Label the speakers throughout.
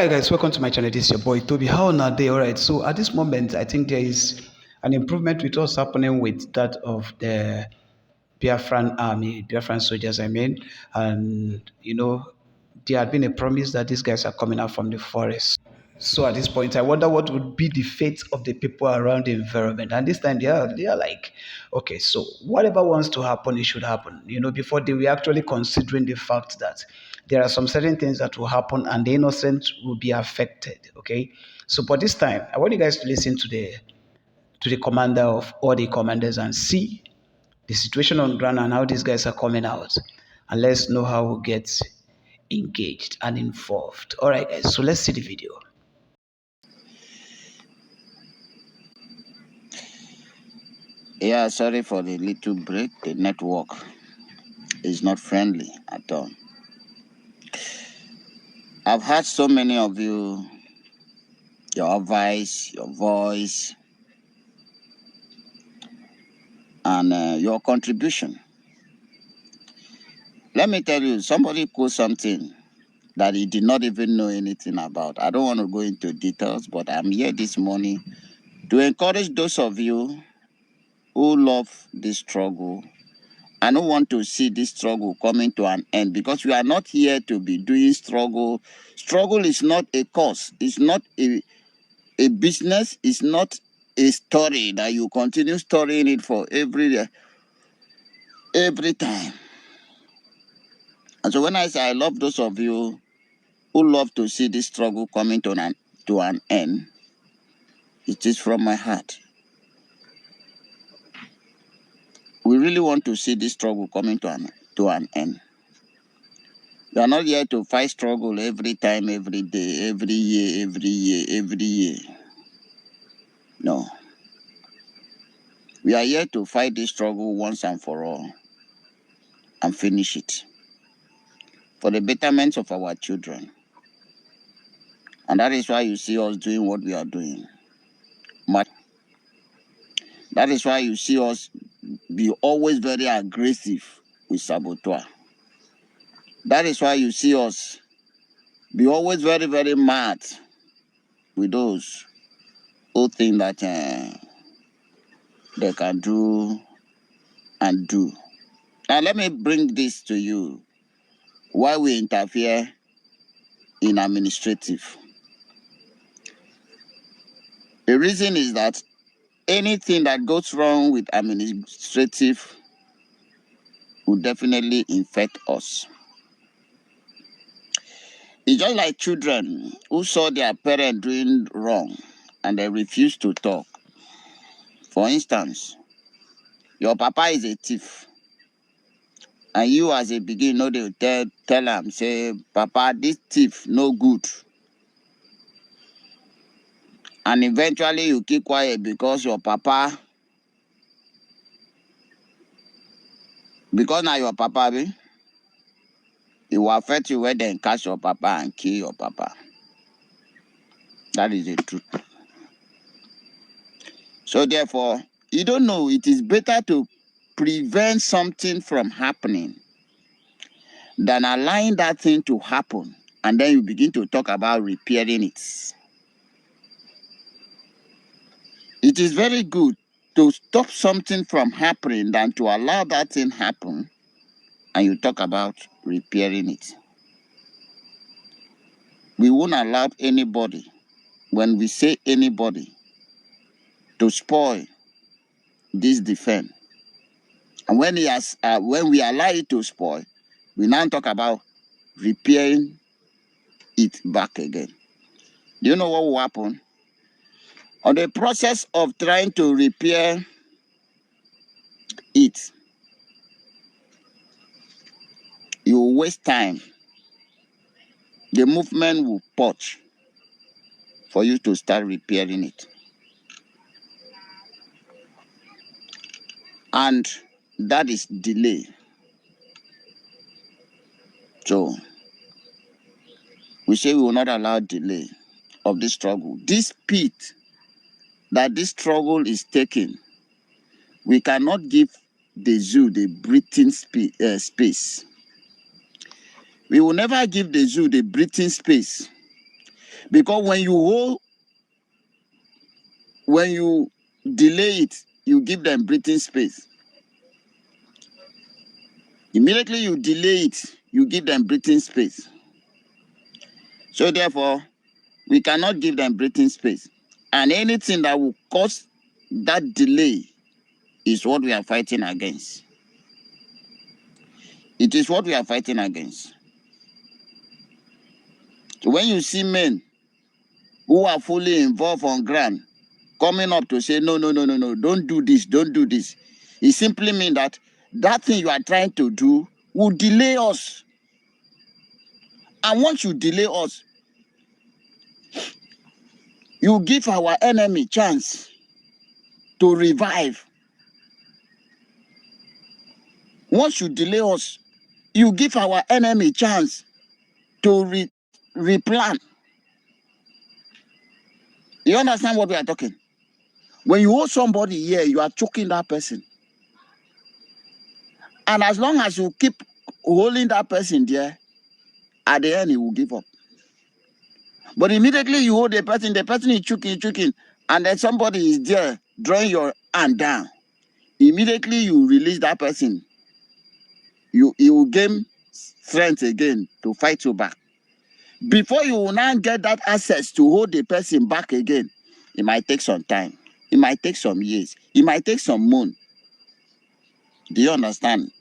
Speaker 1: Alright guys, welcome to my channel. This is your boy Toby. How are they? Alright, so at this moment I think there is an improvement with what's happening with that of the Biafran army, Biafran soldiers, I mean. And there had been a promise that these guys are coming out from the forest. So at this point, I wonder what would be the fate of the people around the environment. And this time they are like, okay, so whatever wants to happen, it should happen. Before they were actually considering the fact that there are some certain things that will happen and the innocent will be affected. Okay. So but this time, I want you guys to listen to the commander of all the commanders and see the situation on ground and how these guys are coming out. And let's know how we get engaged and involved. All right, guys. So let's see the video.
Speaker 2: Yeah, sorry for the little break. The network is not friendly at all. I've heard so many of you, your advice, your voice, and your contribution. Let me tell you, somebody put something that he did not even know anything about. I don't want to go into details, but I'm here this morning to encourage those of you who love this struggle and who want to see this struggle coming to an end, because we are not here to be doing struggle. Struggle is not a cause. It's not a business. It's not a story that you continue storying it for every time. And so when I say I love those of you who love to see this struggle coming to an end, it is from my heart. We really want to see this struggle coming to an end. We are not here to fight struggle every time, every day, every year. No. We are here to fight this struggle once and for all and finish it for the betterment of our children. And that is why you see us doing what we are doing. That is why you see us be always very aggressive with saboteur. That is why you see us be always very, very mad with those who think that they can do and do. Now let me bring this to you. Why we interfere in administrative. The reason is that anything that goes wrong with administrative will definitely infect us. It's just like children who saw their parent doing wrong and they refuse to talk. For instance, your papa is a thief, and you as a beginner, they will tell him, say, Papa, this thief no good. And eventually you keep quiet because your papa, because now your papa, it will affect you when they catch your papa and kill your papa. That is the truth. So therefore, you don't know, it is better to prevent something from happening than allowing that thing to happen and then you begin to talk about repairing it. It is very good to stop something from happening than to allow that thing happen and you talk about repairing it. We won't allow anybody, when we say anybody, to spoil this defense. And when we allow it to spoil, we now talk about repairing it back again. Do you know what will happen? On the process of trying to repair it, you will waste time. The movement will purge for you to start repairing it. And that is delay. So we say we will not allow delay of this struggle. This speed that this struggle is taking, we cannot give the zoo the breathing space. We will never give the zoo the breathing space, Because when you delay it, you give them breathing space. Immediately you delay it, you give them breathing space. So therefore, we cannot give them breathing space. And anything that will cause that delay is what we are fighting against. It is what we are fighting against. So when you see men who are fully involved on ground coming up to say, no, don't do this, don't do this, it simply means that that thing you are trying to do will delay us. And once you delay us, you give our enemy chance to revive. Once you delay us, you give our enemy chance to replan. You understand what we are talking? When you hold somebody here, you are choking that person. And as long as you keep holding that person there, at the end, he will give up. But immediately you hold the person is choking, and then somebody is there drawing your hand down. Immediately you release that person, you will gain strength again to fight you back. Before you will now get that access to hold the person back again, it might take some time. It might take some years. It might take some months. Do you understand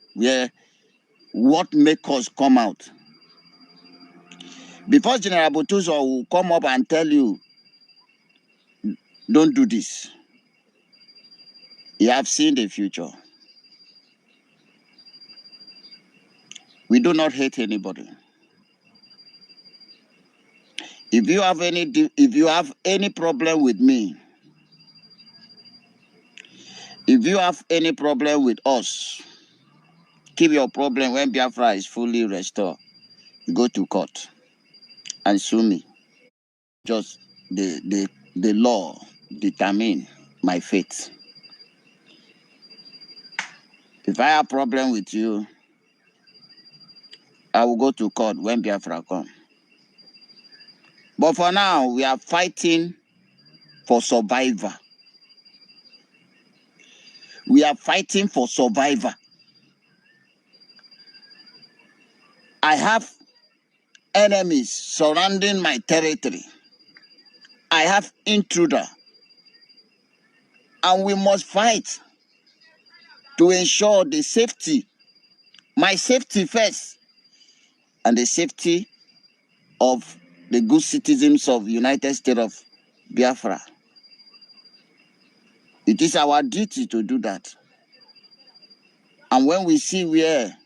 Speaker 2: what make us come out? Before General Botuzo will come up and tell you, don't do this, you have seen the future. We do not hate anybody. If you have any problem with me, if you have any problem with us, keep your problem when Biafra is fully restored. Go to court and sue me. Just the law determine my fate. If I have problem with you, I will go to court when Biafra come. But for now, we are fighting for survivor. We are fighting for survivor. I have enemies surrounding my territory. I have intruder. And we must fight to ensure the safety, my safety first, and the safety of the good citizens of the United States of Biafra. It is our duty to do that. And when we see where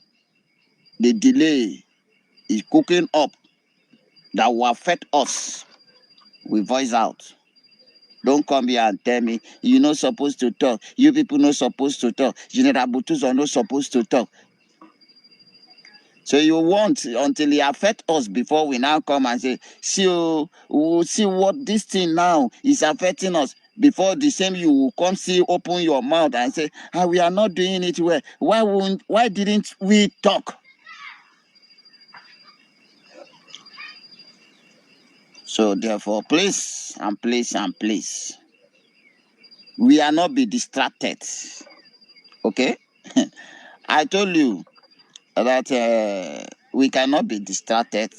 Speaker 2: the delay is cooking up that will affect us, we voice out. Don't come here and tell me you're not supposed to talk. You people not supposed to talk. General Butus are not supposed to talk. So you want until it affect us before we now come and say, see, we'll see what this thing now is affecting us. Before the same you will come see, open your mouth and say, we are not doing it well. Why didn't we talk? So therefore, please, we are not be distracted. Okay? I told you that we cannot be distracted.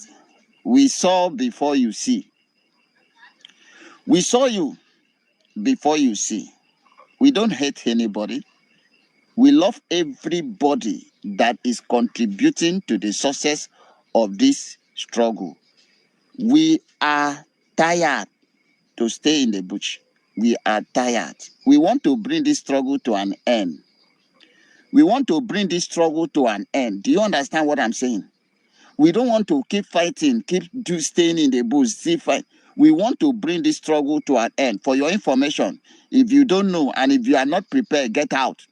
Speaker 2: We saw before you see. We saw you before you see. We don't hate anybody. We love everybody that is contributing to the success of this struggle. We are tired to stay in the bush. We are tired. We want to bring this struggle to an end. We want to bring this struggle to an end. Do you understand what I'm saying? We don't want to keep fighting, staying in the bush, still fight. We want to bring this struggle to an end. For your information, if you don't know and if you are not prepared, get out.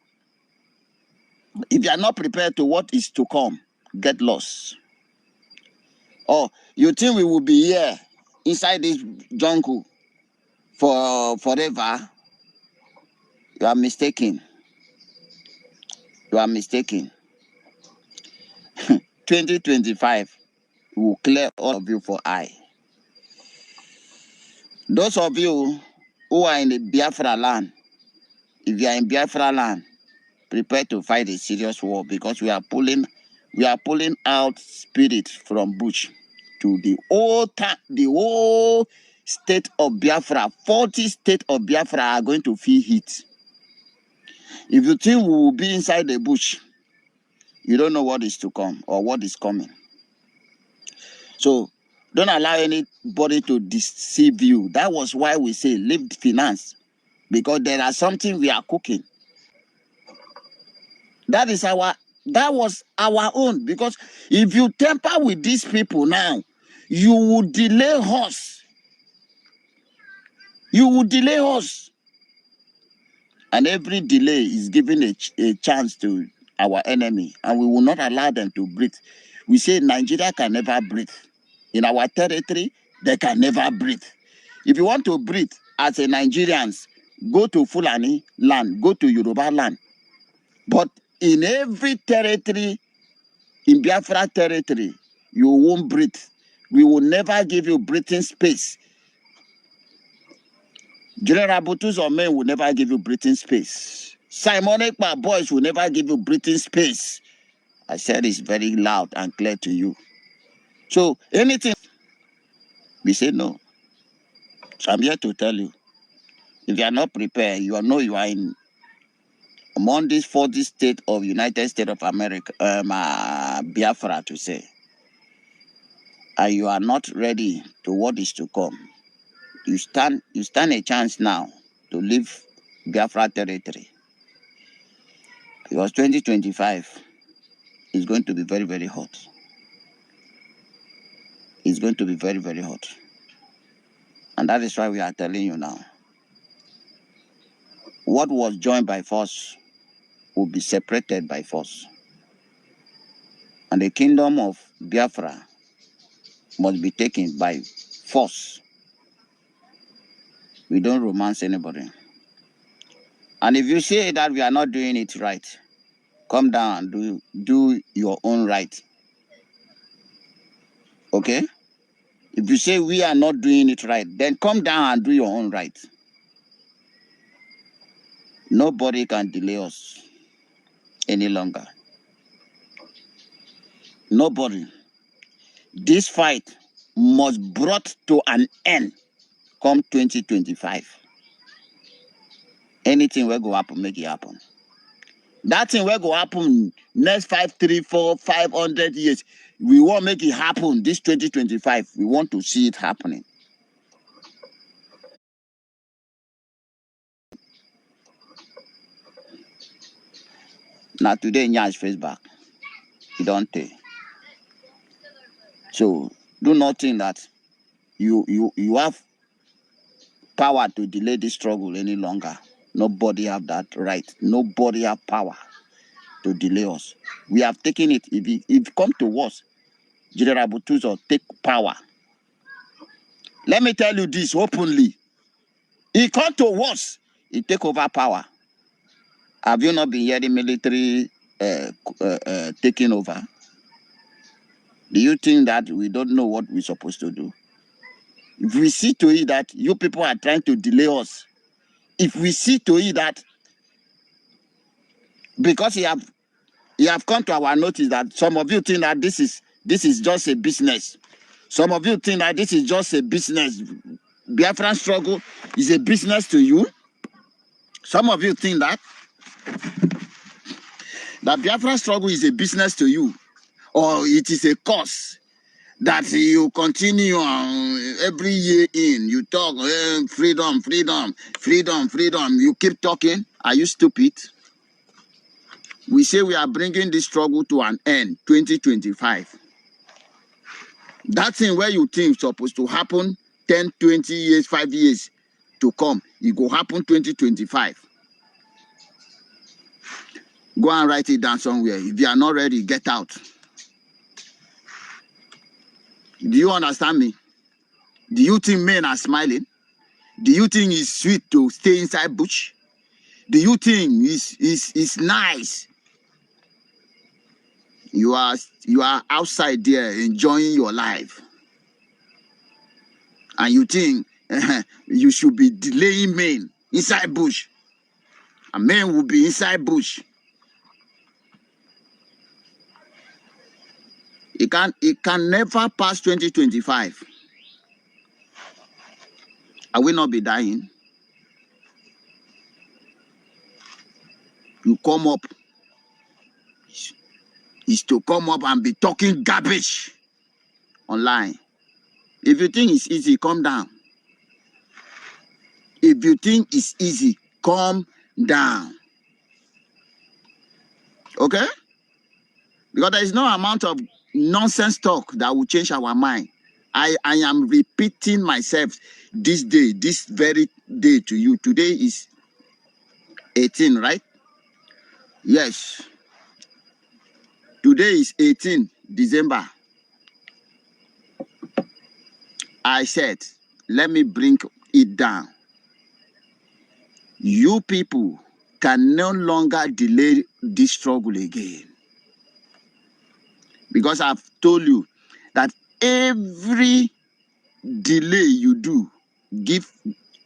Speaker 2: If you are not prepared to what is to come, get lost. Oh, you think we will be here inside this jungle for forever? You are mistaken. You are mistaken. 2025 will clear all of you for eye. Those of you who are in the Biafra land, if you are in Biafra land, prepare to fight a serious war, because we are pulling out spirits from bush to the whole state of Biafra. 40 states of Biafra are going to feel heat. If you think we will be inside the bush, you don't know what is to come or what is coming. So don't allow anybody to deceive you. That was why we say leave finance, because there are something we are cooking. That was our own. Because if you temper with these people now, you will delay us. You will delay us. And every delay is giving a chance to our enemy, and we will not allow them to breathe. We say Nigeria can never breathe. In our territory, they can never breathe. If you want to breathe as a Nigerians, go to Fulani land, go to Yoruba land. But in every territory, in Biafra territory, you won't breathe. We will never give you breathing space. General Butus or men will never give you breathing space. Simon Ekpa boys will never give you breathing space. I said it's very loud and clear to you. So anything, we say no. So I'm here to tell you, if you are not prepared, you are in among these 40 states of United States of America, Biafra to say, and you are not ready to what is to come. You stand a chance now to leave Biafra territory, because 2025 is going to be very, very hot. It's going to be very, very hot. And that is why we are telling you now. What was joined by force will be separated by force. And the kingdom of Biafra must be taken by force. We don't romance anybody. And if you say that we are not doing it right, come down and do your own right. Okay? If you say we are not doing it right, then come down and do your own right. Nobody can delay us any longer. Nobody. This fight must brought to an end come 2025. Anything will go happen, make it happen. That thing will go happen next 5, 3, 4, 500 years. We won't make it happen this 2025. We want to see it happening. Now today, Nyash face back. You don't take. So do not think that you have power to delay this struggle any longer. Nobody have that right. Nobody have power to delay us. We have taken it. If it come to us, General Butuzo take power. Let me tell you this openly. He come to us, he take over power. Have you not been hearing military taking over? Do you think that we don't know what we're supposed to do? If we see to it that you people are trying to delay us, if we see to it that because he have come to our notice that some of you think that this is just a business. Some of you think that this is just a business. Biafran struggle is a business to you. Some of you think that Biafran struggle is a business to you, or it is a cause that you continue on every year in. You talk freedom, freedom, freedom, freedom. You keep talking. Are you stupid? We say we are bringing this struggle to an end, 2025. That thing where you think supposed to happen 10, 20 years, 5 years to come, it will happen 2025. Go and write it down somewhere. If you are not ready, get out. Do you understand me? Do you think men are smiling? Do you think it's sweet to stay inside bush? Do you think it's nice? You are outside there enjoying your life. And you think you should be delaying men inside bush. And men will be inside bush. It can never pass 2025. I will not be dying. You come up is to come up and be talking garbage online. If you think it's easy, calm down. If you think it's easy, calm down. Okay? Because there is no amount of nonsense talk that will change our mind. I am repeating myself this day, this very day to you. Today is 18, right? Yes. Today is 18 December. I said, let me bring it down. You people can no longer delay this struggle again. Because I've told you that every delay you do, give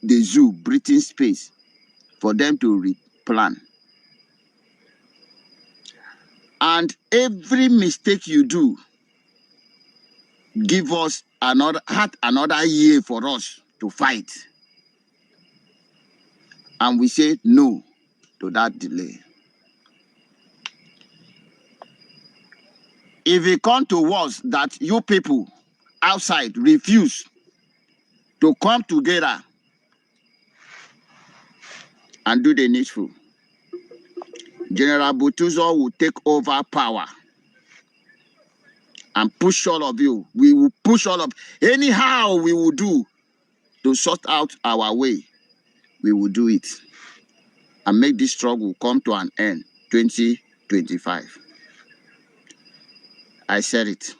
Speaker 2: the zoo breathing space for them to replan. And every mistake you do, give us another year for us to fight. And we say no to that delay. If it comes to us that you people outside refuse to come together and do the needful, General Butuzo will take over power and push all of you. We will push all of, anyhow we will do to sort out our way. We will do it and make this struggle come to an end 2025. I said it.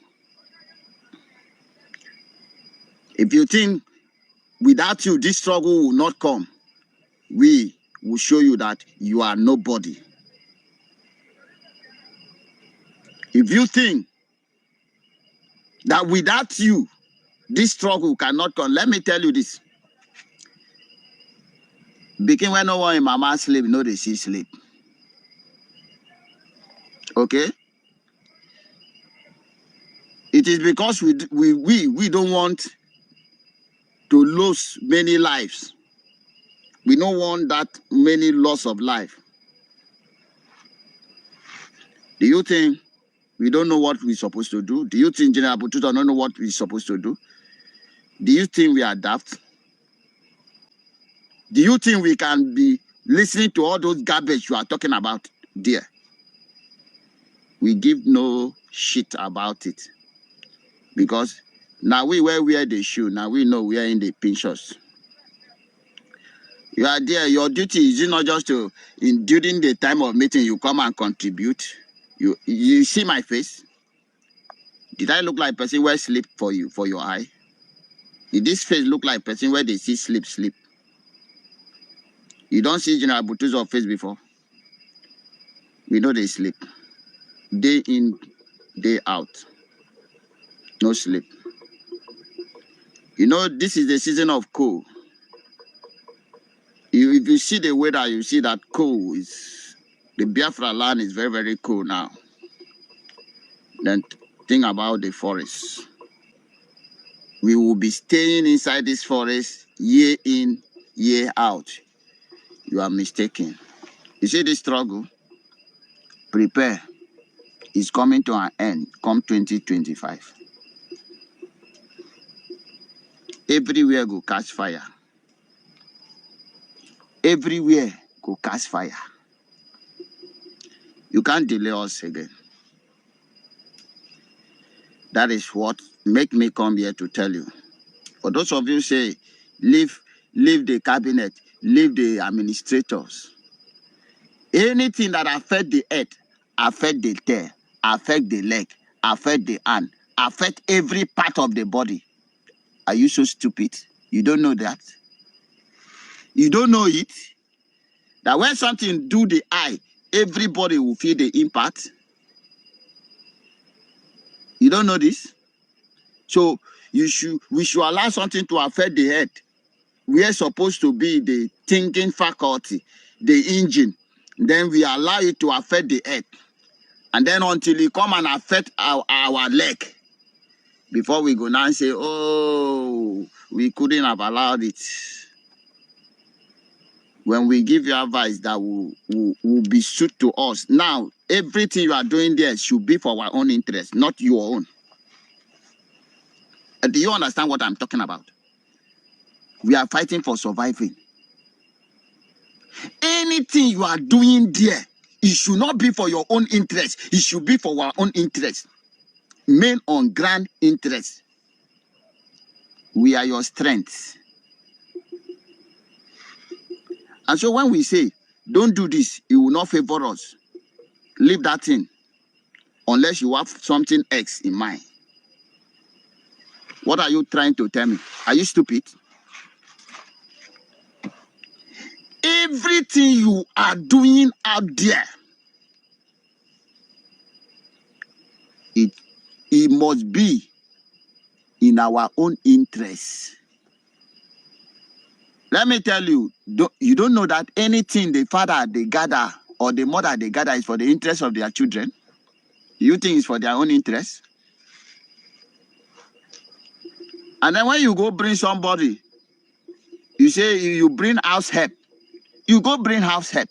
Speaker 2: If you think without you this struggle will not come, we will show you that you are nobody. If you think that without you this struggle cannot come, let me tell you this. Begin when no one in mama sleep, no they see sleep. Okay? It is because we don't want to lose many lives. We don't want that many loss of life. Do you think we don't know what we're supposed to do? Do you think General Bututa don't know what we're supposed to do? Do you think we are daft? Do you think we can be listening to all those garbage you are talking about there? We give no shit about it. Because now we wear the shoe, now we know we are in the pinchers. You are there, your duty is not just to, during the time of meeting, you come and contribute. You see my face? Did I look like a person where sleep for you, for your eye? Did this face look like a person where they see sleep? You don't see General Butuzo's face before? We know they sleep. Day in, day out. No sleep. You know, this is the season of cold. If you see the weather, you see that cold is, the Biafran land is very, very cold now. Then think about the forest. We will be staying inside this forest year in, year out. You are mistaken. You see this struggle? Prepare. It's coming to an end come 2025. Everywhere go catch fire. Everywhere go catch fire. You can't delay us again. That is what make me come here to tell you. For those of you say, leave the cabinet, leave the administrators. Anything that affect the head, affect the tail, affect the leg, affect the hand, affect every part of the body. Are you so stupid? You don't know that? You don't know it? That when something do the eye, everybody will feel the impact? You don't know this? So we should allow something to affect the head. we are supposed to be the thinking faculty, the engine. Then we allow it to affect the earth. And then until it come and affect our leg, before we go now and say, oh, we couldn't have allowed it. When we give you advice that will be suit to us. Now, everything you are doing there should be for our own interest, not your own. Do you understand what I'm talking about? We are fighting for surviving. Anything you are doing there, it should not be for your own interest. It should be for our own interest. Main on grand interest. We are your strength. And so when we say, don't do this, it will not favor us. Leave that thing. Unless you have something else in mind. What are you trying to tell me? Are you stupid? Everything you are doing out there, it must be in our own interest. Let me tell you, you don't know that anything the father they gather or the mother they gather is for the interest of their children? You think it's for their own interest? And then when you go bring somebody, you say you bring house help. You go bring house help.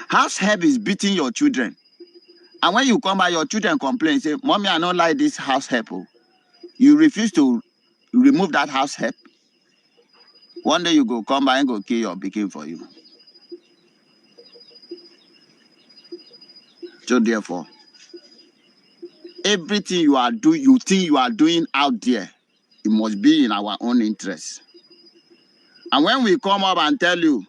Speaker 2: House help is beating your children. And when you come by, your children complain, say, Mommy, I don't like this house help. You refuse to remove that house help. One day you go come by and go kill your pikin for you. So therefore, everything you are doing, you think you are doing out there, it must be in our own interest. And when we come up and tell you,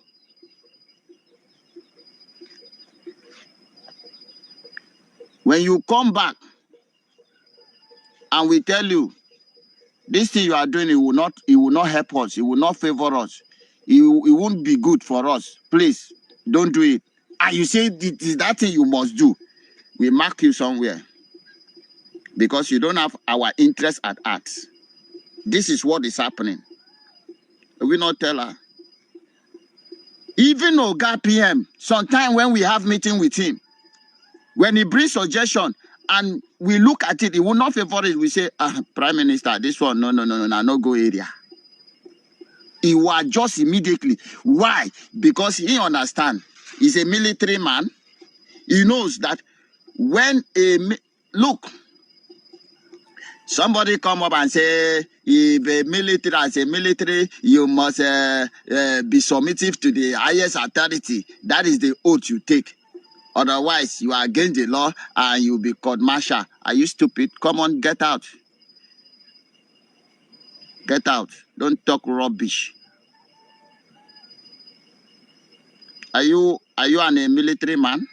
Speaker 2: when you come back and we tell you, this thing you are doing, it will not help us, it will not favor us, it won't be good for us. Please, don't do it. And you say it is that thing you must do. We mark you somewhere. Because you don't have our interest at heart. This is what is happening. We not tell her. Even Oga PM, sometimes when we have meeting with him, when he brings suggestion and we look at it, he will not favor it. We say, Prime Minister, this one, no go area. He will adjust immediately. Why? Because he understand. He's a military man. He knows that when look, somebody come up and say, if a military, as a military, you must be submissive to the highest authority. That is the oath you take. Otherwise, you are against the law and you'll be court-martial. Are you stupid? Come on, get out. Get out. Don't talk rubbish. Are you a military man?